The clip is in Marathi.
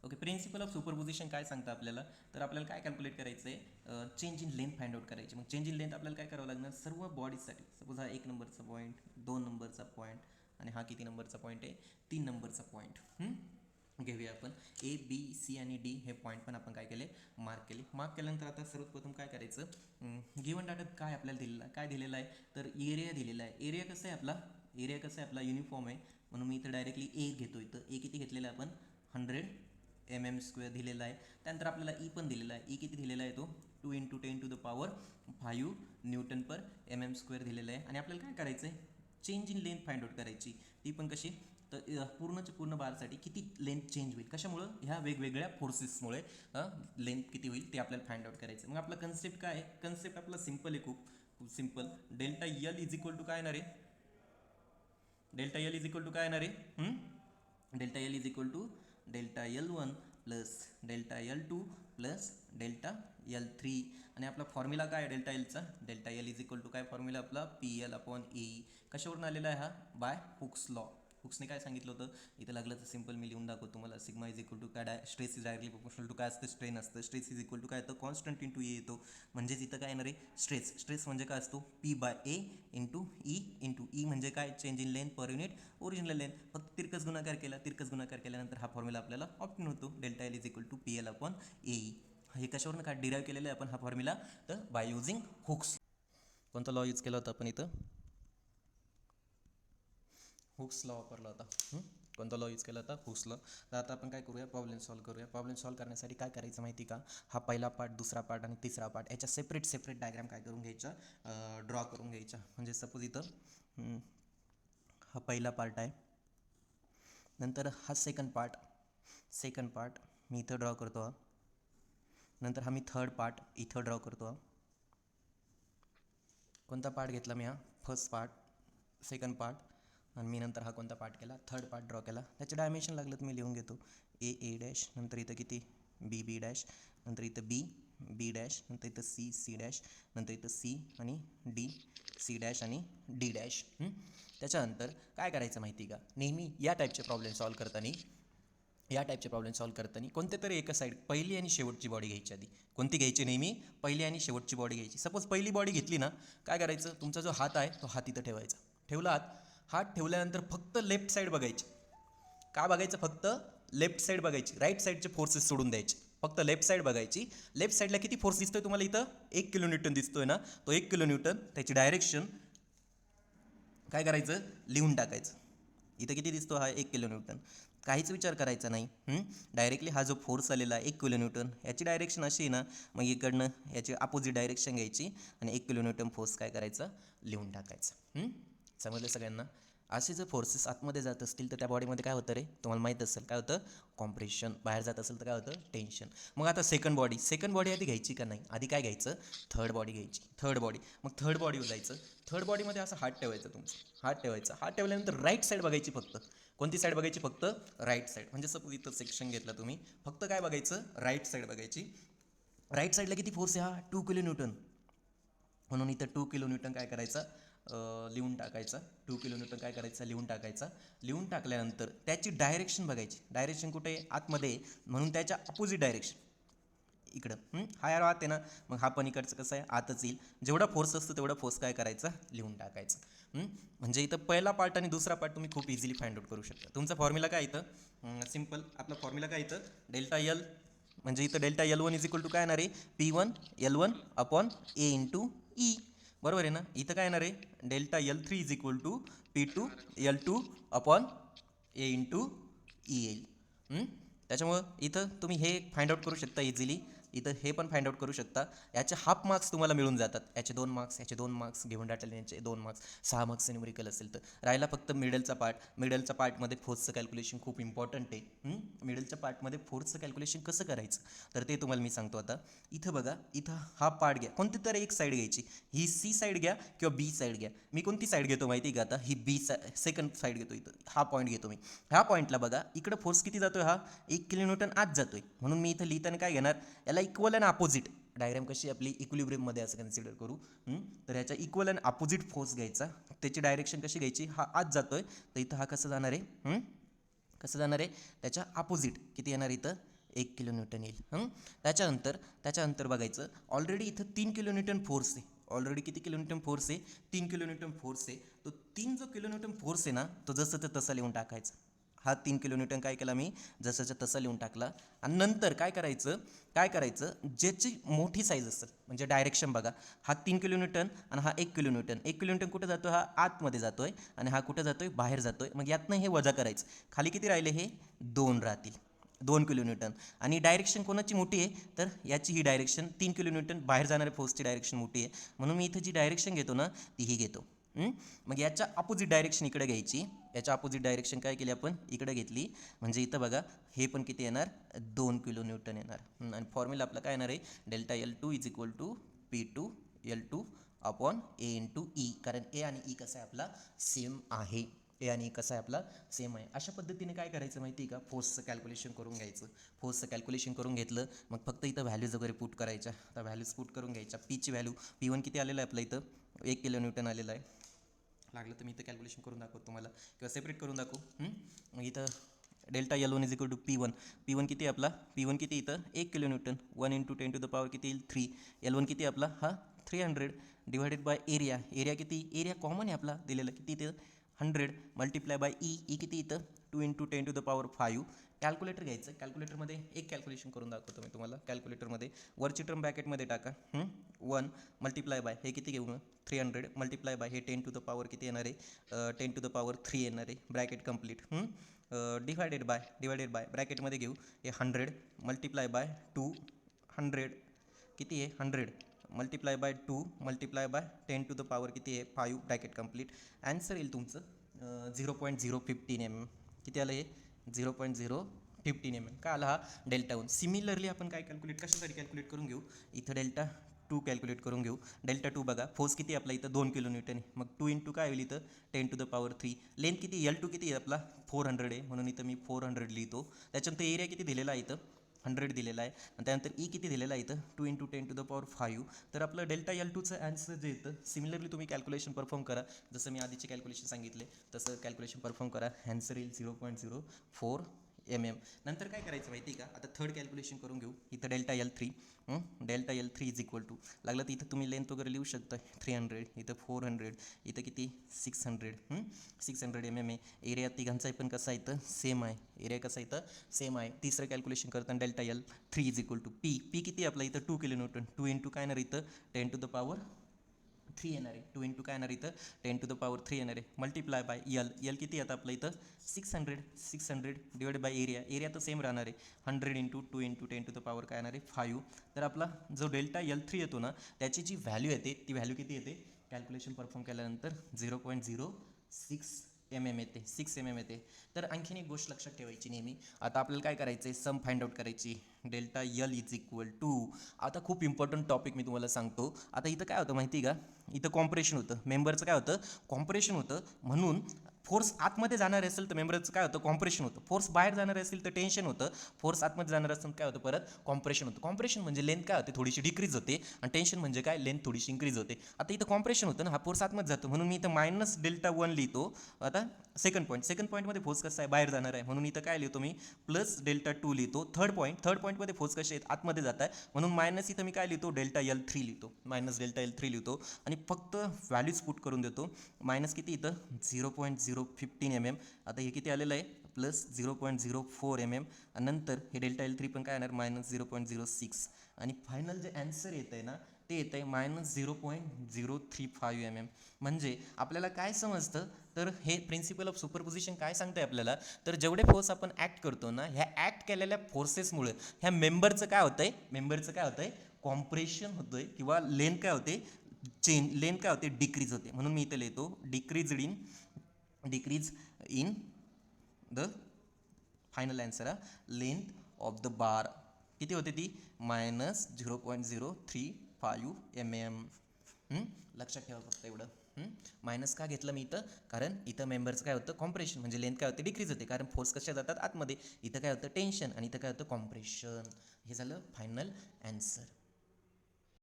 ओके, प्रिन्सिपल ऑफ सुपरपोजिशन काय सांगतं आपल्याला, तर आपल्याला काय कॅल्क्युलेट करायचं आहे, change in length find out करायची. मग चेंज इन लेंथ आपल्याला काय करावं लागणार, सर्व बॉडीजसाठी. सपोज हा 1 नंबरचा पॉईंट, 2 नंबरचा पॉईंट आणि हा किती नंबरचा पॉईंट आहे, 3 नंबरचा पॉईंट. घेऊया आपण ए बी सी आणि डी हे पॉईंट पण आपण काय केले, मार्क केले. मार्क केल्यानंतर आता सर्वप्रथम काय करायचं, गिवन डाटात काय आपल्याला दिलेलं आहे, काय दिलेलं आहे, तर एरिया दिलेला आहे. एरिया कसं आहे आपला, एरिया कसं आहे आपला, युनिफॉर्म आहे. म्हणून मी इथं डायरेक्टली ए घेतो. इथं ए किती घेतलेलं आहे आपण, 100 mm² दिलेला आहे. त्यानंतर आपल्याला ई पण दिलेला आहे. ई किती दिलेला आहे, तो 2 × 10⁵ N/MM² दिलेला आहे. आणि आपल्याला काय करायचं आहे, change in length find out करायची. ती पण कशी, तर पूर्णच्या पूर्ण बारसाठी किती लेंथ चेंज होईल, कशामुळं, ह्या वेगवेगळ्या फोर्सेसमुळे लेंथ किती होईल ते आपल्याला फाइंड आउट करायचं. मग आपला कन्सेप्ट काय आहे, कन्सेप्ट आपला सिम्पल आहे, खूप simple. Delta L is equal to काय येणार आहे, delta L is equal to काय येणार आहे, delta L is equal to delta L1 plus delta L2 plus delta L3. आणि आपला फॉर्म्युला काय आहे डेल्टा एलचा, delta L is equal to काय फॉर्म्युला आपला, PL/E. कशावरून आलेला आहे हा, बाय हुक्स लॉ. हुक्सने काय सांगितलं होतं, इथं लागलं तर सिम्पल मी लिहून दाखवतो तुम्हाला. सिग्मा इज इक्वल टू काय, stress is directly proportional to काय असतं, स्ट्रेन असतं. स्ट्रेस इज इक्वल टू काय येतं, कॉन्स्टंट इंटू ए येतो. म्हणजेच इथं काय येणार आहे, स्ट्रेस म्हणजे काय असतो, P/A इंटू ई म्हणजे काय, change in length per unit original length. फक्त तिरकस गुणाकार केला, तिरकस गुणाकार केल्यानंतर हा फॉर्म्युला आपल्याला ऑप्शन होतो, delta L is equal to PL/E. हे कशावरून काय डिराईव्ह केलेलं आहे आपण हा फॉर्म्युला, तर बाय युझिंग हुक्स. कोणता लॉ यूज केला होता आपण इथं, हुक्स लॉ वापरला होता. कोणता लॉ यूज केला होता, हुक्स लॉ. तर आता आपण काय करूया, प्रॉब्लेम सॉल्व करूया. प्रॉब्लेम सॉल्व करण्यासाठी काय करायचं माहिती का, हा पहिला पार्ट, दुसरा पार्ट आणि तिसरा पार्ट याच्या सेपरेट डायग्राम काय करून घ्यायचा, ड्रॉ करून घ्यायचा. म्हणजे सपोज इथं हा पहिला पार्ट आहे, नंतर हा सेकंड पार्ट मी इथं ड्रॉ करतो हा. नंतर हा मी थर्ड पार्ट इथं ड्रॉ करतो हा. कोणता पार्ट घेतला मी, हा फर्स्ट पार्ट, सेकंड पार्ट, आणि मी नंतर हा कोणता पार्ट केला, थर्ड पार्ट ड्रॉ केला. त्याचे डायमेन्शन लागलं तर मी लिहून घेतो, A नंतर इथं किती B नंतर इथं B नंतर इथं C नंतर इथं C आणि D आणि D. त्याच्यानंतर काय करायचं माहिती का, नेहमी या टाईपचे प्रॉब्लेम सॉल्व करताना कोणत्या तरी एका साईड पहिली आणि शेवटची बॉडी घ्यायची. आधी कोणती घ्यायची, नेहमी पहिली आणि शेवटची बॉडी घ्यायची. सपोज पहिली बॉडी घेतली ना, काय करायचं, तुमचा जो हात आहे तो हात इथं ठेवायचा. ठेवला हात ठेवल्यानंतर फक्त लेफ्ट साईड बघायची. का बघायचं, फक्त लेफ्ट साईड बघायची, राईट साईडचे फोर्सेस सोडून द्यायचे. फक्त लेफ्ट साईड बघायची. लेफ्ट साईडला किती फोर्स दिसतोय तुम्हाला इथं, 1 kN दिसतोय ना, तो 1 kN, त्याची डायरेक्शन काय करायचं, लिहून टाकायचं. इथं किती दिसतो, हा 1 kN. काहीच विचार करायचा नाही, डायरेक्टली हा जो फोर्स आलेला आहे 1 kN, याची डायरेक्शन अशी आहे ना, मग इकडनं याची अपोजिट डायरेक्शन घ्यायची आणि 1 kN फोर्स काय करायचं, लिहून टाकायचं. समजलं सगळ्यांना. असे जर फोर्सेस आतमध्ये जात असतील तर त्या बॉडीमध्ये काय होतं रे, तुम्हाला माहीत असेल काय होतं, कॉम्प्रेशन. बाहेर जात असेल तर काय होतं, टेन्शन. मग आता सेकंड बॉडी आधी घ्यायची का नाही, आधी काय घ्यायचं, थर्ड बॉडी घ्यायची. मग थर्ड बॉडीवर जायचं. थर्ड बॉडीमध्ये असं हात ठेवायचं, हात ठेवल्यानंतर राईट साईड बघायची फक्त. कोणती साईड बघायची, फक्त राईट साईड. म्हणजे सपोज इथं सेक्शन घेतला तुम्ही, फक्त काय बघायचं, राईट साईड बघायची. राईट साईडला किती फोर्स आहे, हा 2 kN. म्हणून इथं 2 kN काय करायचं, लिहून टाकायचा. 2 kN काय करायचं, लिहून टाकायचा. लिहून टाकल्यानंतर त्याची डायरेक्शन बघायची. डायरेक्शन कुठे आहे, आतमध्ये, म्हणून त्याच्या अपोजिट डायरेक्शन इकडं. हा यार आत आहे ना, मग हा पण इकडचं कसं आहे, आतच येईल. जेवढा फोर्स असतो तेवढा फोर्स काय करायचा, लिहून टाकायचं. म्हणजे इथं पहिला पार्ट आणि दुसरा पार्ट तुम्ही खूप इझिली फाइंड आउट करू शकता. तुमचा फॉर्म्युला काय इथं, सिम्पल आपला फॉर्म्युला काय इथं, डेल्टा एल, म्हणजे इथं delta L1 is equal to काय येणार आहे, P1 L1/A इंटू ई. बरोबर आहे ना. इथं काय येणार आहे, delta L3 is equal to P2 L2/A into E येईल. त्याच्यामुळं इथं तुम्ही हे फाइंड आउट करू शकता इझिली. इथं हे पण फाइंड आउट करू शकता. याचे हाफ मार्क्स तुम्हाला मिळून जातात. याचे 2 मार्क्स, याचे 2 मार्क्स, घेऊन डाटा याचे 2 मार्क्स, 6 मार्क्स न्यूमेरिकल असेल तर. राहिला फक्त मिडलचा पार्टमध्ये फोर्सचं कॅल्क्युलेशन खूप इम्पॉर्टंट आहे. मिडलच्या पार्टमध्ये फोर्सचं कॅल्क्युलेशन कसं करायचं, तर ते तुम्हाला मी सांगतो आता. इथं बघा, इथं हा पार्ट घ्या, कोणती तरी एक साईड घ्यायची. ही C साईड घ्या किंवा B साईड घ्या. मी कोणती साईड घेतो माहिती का आता, ही सेकंड साईड घेतो. इथं हा पॉईंट घेतो मी. ह्या पॉईंटला बघा, इकडं फोर्स किती जातोय, हा 1 kN आत जातोय. म्हणून मी इथं लिहिताना काय घेणार, याला इक्वल आणि अपोजिट डायग्राम कशी आपली इक्विलिब्रियममध्ये असं कन्सिडर करू. तर याच्या इक्वल आणि अपोजिट फोर्स घ्यायचा. त्याची डायरेक्शन कशी घ्यायची, हा आत जातोय तर इथं हा कसं जाणार आहे, त्याच्या अपोजिट किती येणार इथं, 1 किलोन्यूटन येईल. त्याच्यानंतर बघायचं ऑलरेडी इथं 3 किलोन्यूटन फोर्स आहे. ऑलरेडी किती किलोन्यूटन फोर्स आहे? 3 किलोन्यूटन फोर्स आहे. तो 3 जो किलोन्यूटन फोर्स आहे ना तो जसं ते तसा लिहून टाकायचा. हा 3 किलोन्यूटन काय केला मी जसंच्या तसा लिहून टाकला. आणि नंतर काय करायचं ज्याची मोठी साईज असेल म्हणजे डायरेक्शन बघा, हा 3 किलोन्यूटन आणि हा 1 किलोन्यूटन. 1 किलोन्यूटन कुठं जातो? हा आतमध्ये जातोय आणि हा कुठं जातोय? बाहेर जातोय. मग यातनं हे वजा करायचं. खाली किती राहिले? हे 2 राहतील. 2 किलोन्यूटन. आणि डायरेक्शन कोणाची मोठी आहे? तर याची ही डायरेक्शन 3 किलोन्यूटन बाहेर जाणाऱ्या फोर्सची डायरेक्शन मोठी आहे, म्हणून मी इथं जी डायरेक्शन घेतो ना ती ही घेतो. मग याच्या अपोजिट डायरेक्शन इकडे घ्यायची. याच्या अपोजिट डायरेक्शन काय केली आपण? इकडे घेतली. म्हणजे इथं बघा हे पण किती येणार? 2 किलोन्यूटन येणार. आणि फॉर्म्युला आपला काय येणार आहे? Delta L2 is equal to P2 L2 upon A into E. कारण ए आणि ई कसा आहे आपला सेम आहे. ए आणि ई कसा आहे आपला सेम आहे. अशा पद्धतीने काय करायचं माहिती आहे का? फोर्सचं कॅल्क्युलेशन करून घ्यायचं. फोर्सचं कॅल्क्युलेशन करून घेतलं मग फक्त इथं व्हॅल्यूज वगैरे पुट करायच्या. आता व्हॅल्यूज पुट करून घ्यायच्या. पीची व्हॅल्यू P1 किती आलेलं आहे आपलं इथं? 1 किलोन्यूटन आलेलं आहे. लागलं तर मी इथं कॅल्क्युलेशन करून दाखवतो तुम्हाला किंवा सेपरेट करून दाखवू. मग इथं delta L1 is equal to P1. P1 किती आहे आपला? P1 किती इथं? 1 kilonewton. 1 into 10 to the power किती येईल? 3. L1 किती आपला? हा 300 डिवायडेड बाय एरिया. एरिया किती? एरिया कॉमन आहे आपला दिलेला किती इथं? 100 मल्टिप्लाय बाय ई किती इथं? 2 into 10 to the power 5. Calculator घ्यायचं. कॅल्क्युलेटरमध्ये एक कॅल्क्युलेशन करून दाखवतो मी तुम्हाला. कॅल्क्युलेटरमध्ये वरची टर्म ब्रॅकेटमध्ये टाका. 1 मल्टिप्लाय बाय हे किती घेऊ मग? 300 मल्टिप्लाय बाय हे 10 टू द पॉवर किती येणार आहे? 10 टू द पॉवर 3 येणार आहे. Bracket complete. डिवायडेड बाय ब्रॅकेटमध्ये घेऊ हे 100 मल्टिप्लाय बाय 200 किती आहे? 100 multiply by 2 multiply by 10 to the power किती आहे? 5. Bracket complete. ॲन्सर येईल तुमचं 0.015 mm. किती आलं हे? 0.015 mm. काय आला? हा डेल्टा 1. सिमिलरली आपण काय कॅल्क्युलेट कशासाठी कॅल्क्युलेट करून घेऊ? इथं डेल्टा 2 कॅल्क्युलेट करून घेऊ. डेल्टा 2 बघा फोर्स किती आपला इथं? 2 किलोन्यूटन आहे. मग 2 इंटू काय होईल इथं? 10 टू द पॉवर 3. लेंथ किती? L2 किती आहे आपला? 400 आहे, म्हणून इथं मी 400 लिहितो. त्याच्यानंतर एरिया किती दिलेला आहे इथं? 100 दिलेला आहे. आणि त्यानंतर ई किती दिलेला आहे इथं? 2 इंटू 10 टू द पॉवर 5. तर आपलं डेल्टा L2चं ॲन्सर जे येतं सिमिलरली तुम्ही कॅल्क्युलेशन परफॉर्म करा. जसं मी आधीचे कॅल्क्युलेशन सांगितले तसं कॅल्क्युलेशन परफॉर्म करा. ॲन्सर येईल 0.04 mm. नंतर काय करायचं माहिती आहे का? आता थर्ड कॅल्क्युलेशन करून घेऊ. इथं delta L3 delta L3 is equal to लागलं तर इथं तुम्ही लेंथ वगैरे लिहू शकता. 300 इथं 400 इथं किती? 600 mm आहे. एरिया तिघांचाही पण कसा इथं सेम आहे. एरिया कसा इथं सेम आहे. तिसरं कॅल्क्युलेशन करताना delta L3 is equal to P किती आपला इथं? 2 किलोन्यूटन. 2 इंटू काय येणार इथं? 10 टू द पॉवर 3 येणार आहे. 2 इंटू काय येणार इथं? 10 टू द पॉवर 3 येणार आहे. मल्टिप्लाय बाय एल किती येतं आपलं इथं? 600 डिवाइड बाय एरिया तर सेम राहणार आहे. 100 into 2 into 10 to the power काय येणार आहे? 5. तर आपला जो डेल्टा L3 येतो ना त्याची जी व्हॅल्यू येते ती व्हॅल्यू किती येते? कॅल्क्युलेशन परफॉर्म केल्यानंतर 0.06 mm येते. 6 mm येते. तर आणखीन एक गोष्ट लक्षात ठेवायची नेहमी. आता आपल्याला काय करायचं आहे? सम फाइंड आउट करायची. Delta L is equal to आता खूप इम्पॉर्टंट टॉपिक मी तुम्हाला सांगतो. आता इथं काय होतं माहिती आहे का? इथं कॉम्प्रेशन होतं. मेंबरचं काय होतं? कॉम्प्रेशन होतं. म्हणून फोर्स आतमध्ये जाणार असेल तर मेंबरचं काय होतं? कॉम्प्रेशन होतं. फोर्स बाहेर जाणार असेल तर टेन्शन होतं. फोर्स आतमध्ये जाणार असेल काय होतं? परत कॉम्प्रेशन होतं. कॉम्प्रेशन म्हणजे लेंथ काय होते? थोडीशी डिक्रीज होते. आणि टेन्शन म्हणजे काय? लेंथ थोडीशी इन्क्रीज होते. आता इथं कॉम्प्रेशन होतं ना, हा फोर्स आतमध्ये जातो म्हणून मी इथं मायनस डेल्टा 1 लिहितो. आता सेकंड पॉईंटमध्ये फोर्स कसा आहे? बाहेर जाणार आहे म्हणून इथं काय लिहितो मी? प्लस डेल्टा 2 लिहितो. थर्ड पॉईंटमध्ये फोर्स कसे आहेत? आतमध्ये जात आहे म्हणून मायनस इथं मी काय लिहितो? डेल्टा L3 लिहितो. मायनस डेल्टा L3 लिहितो आणि फक्त व्हॅल्यूज पुट करून देतो. मायनस किती इथं? 0.015 mm. आता हे किती आलेलं आहे? Plus 0.04 mm. आणि नंतर हे डेल्टा L3 पण काय येणार? मायनस 0.06. आणि फायनल जे ॲन्सर येतं आहे ना ते येतं आहे मायनस 0.035 mm. म्हणजे आपल्याला काय समजतं? तर हे प्रिन्सिपल ऑफ सुपरपोजिशन काय सांगते आपल्याला? तर जेवढे फोर्स आपण ॲक्ट करतो ना ह्या ॲक्ट केलेल्या फोर्सेसमुळे ह्या मेंबरचं काय होतंय? कॉम्प्रेशन होतंय किंवा लेंथ काय होते? लेंथ काय होते? डिक्रीज होते. म्हणून मी इथे लिहितो decrease in the final answer length of the bar किती होते ती? Minus 0.035 mm. लक्षात ठेवा फक्त एवढं. मायनस का घेतलं मी इथं? कारण इथं मेंबरचं काय होतं? कॉम्प्रेशन म्हणजे लेंथ काय होते? डिक्रीज होते. कारण फोर्स कशा जातात? आतमध्ये. इथं काय होतं? टेन्शन आणि इथं काय होतं? कॉम्प्रेशन. हे झालं फायनल आन्सर.